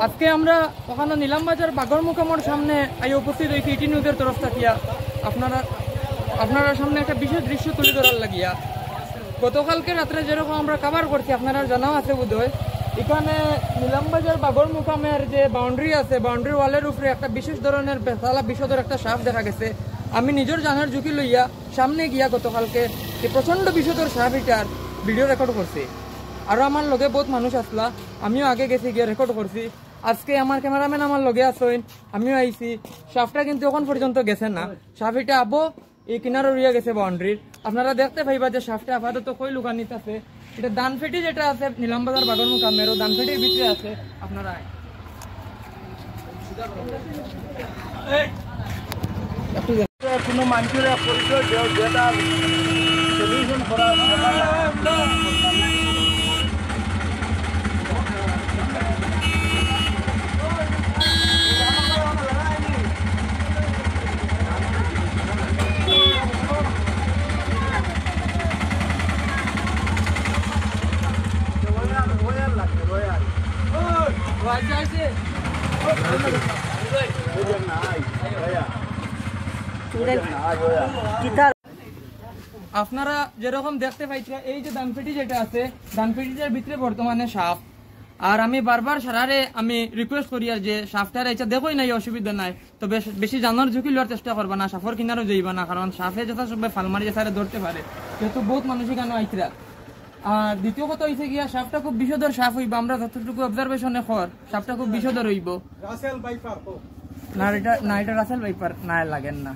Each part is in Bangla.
আজকে আমরা ওখানে নিলামবাজার বাগরমুখা মোড় সামনে উপস্থিত হয়েছি ইটি নিউজের তরফ থাকিয়া আপনারা সামনে একটা বিশেষ দৃশ্য তুলে ধরার লাগিয়া। গতকালকে রাত্রে যেরকম আমরা কভার করছি আপনারা জানাও আছে বোধহয়, এখানে নিলামবাজার বাগরমুকামের যে বাউন্ডারি আছে, বাউন্ডারি ওয়ালের উপরে একটা বিশেষ ধরনের বেতালা বিষধর একটা সাপ দেখা গেছে। আমি নিজের জানার ঝুঁকি লইয়া সামনে গিয়া গতকালকে যে প্রচণ্ড বিষধর সাপ এটার ভিডিও রেকর্ড করছি। আরও আমার লগে বহুত মানুষ আসলা, আমিও আগে গেছি গিয়ে রেকর্ড করছি। আজকে আমার ক্যামেরাম্যান আমার লগে আসেন, আমিও আইছি। সাপটা কিন্তু এখন পর্যন্ত গেছে না, সাপ এটা আবো এই কিনারে রইয়া গেছে বাউন্ডারির। আপনারা দেখতে পাইবা যে সাপটা আপাতত কই লুকানিত আছে। এটা দানফেটি যেটা আছে নিলামবাজার বাগরমুকামের দানফেটির ভিতরে আছে। আপনারা কোনো মানুষের পরিচয় যেটা সলিউশন করা আপনারা যেরকম দেখতে পাইছেন এই যে দানপেটি যেটা আছে, দানপেটিটার ভিতরে বর্তমানে সাপ। আর আমি বারবার সারারে আমি রিকোয়েস্ট করি আর যে সাপটার এটা দেখোই নাই, অসুবিধা নাই, তো বেশি জানার ঝুঁকি লওয়ার চেষ্টা করবা না, সাপর কিনারও যাইবা না, কারণ সাপে যথা সবাই ফালমারি সারে ধরতে পারে, যেহেতু বহুত মানুষ এখানে আইতরা। আর দ্বিতীয় কথা হয়েছে গিয়া সাপটা খুব বিষধর সাপ হইব, আমরা যতটুকু অবজারভেশনে কর সাপটা খুব বিষধর হইব। না এটা রাসেল ভাইপার না লাগেন না,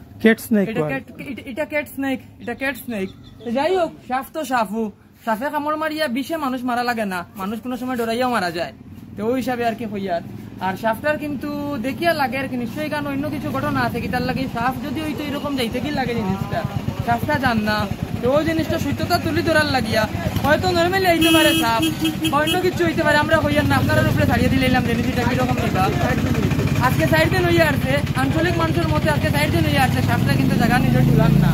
এটা ক্যাট স্নেক। যাই হোক, সাপ তো সাফু, সাপে কামড় মারিয়া বিষে মানুষ মারা লাগে না, মানুষ কোনো সময় ডরাইয়াও মারা যায়, তো ওই হিসাবে আর কি হইয়ার। আর সাপটার কিন্তু দেখিয়া লাগে আর কি নিশ্চয়ই কারণ অন্য কিছু ঘটনা আছে কি তার লাগে সাপ যদি হইতো এরকম যাইতে কি লাগে জিনিসটা, সাপটা জান না, তো ওই জিনিসটা সত্যতা তুলি ধরার লাগিয়া হয়তো নর্মালি হইতে পারে সাপ, অন্য কিছু হইতে পারে, আমরা হইয়ার না আপনার উপরে ছাড়িয়ে দিলাম জিনিসটা কিরকম দিবা। আজকে সাইড দিন হইয়া আসছে আঞ্চলিক মানুষের মধ্যে, আজকে সাইড দিন হইয়া আসছে সাপটা কিন্তু জায়গা নিজের তুলান না,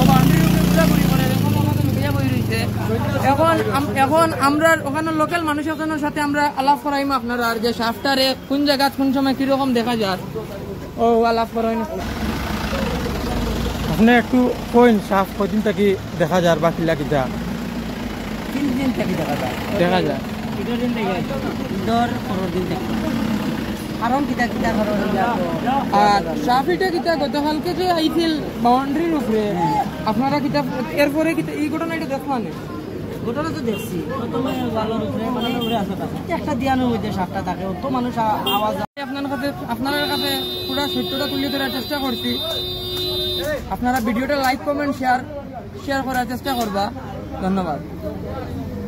ও বাউন্ডারির উপরে ঘোরাঘুরি করে এরকম আমাদের লুকিয়া বই রয়েছে। এখন আমরা ওখানে লোকাল মানুষের সাথে আমরা আলাপ করাইম আপনারা, আর যে সাপটারে কোন জায়গা কোন সময় কিরকম দেখা যায় ও আলাপ করাই। আপনি একটু কইন সাপ কদিন থাকি দেখা যায় বা কিলা কিটা 3 দিন থেকে দেখা যায় দিন থেকে দিন থেকে কারণ কিতা আর সাফিটা কিতা গতকালকে যে আইছিল বাউন্ডারির উপরে আপনারা কিতা এরপরে কিতা এই ঘটনাটা দেখলাম? ঘটনা তো দেখছি, প্রথমে ওয়ালের উপরে মানে উপরে আসা থাকে একটা দিয়ানোর মধ্যে সাপটা থাকে, তো মানুষ আওয়াজ আপনার কাছে পুরো সত্যতা তুলে ধরার চেষ্টা করছি। আপনারা ভিডিওটা লাইক কমেন্ট শেয়ার করার চেষ্টা করবা। ধন্যবাদ।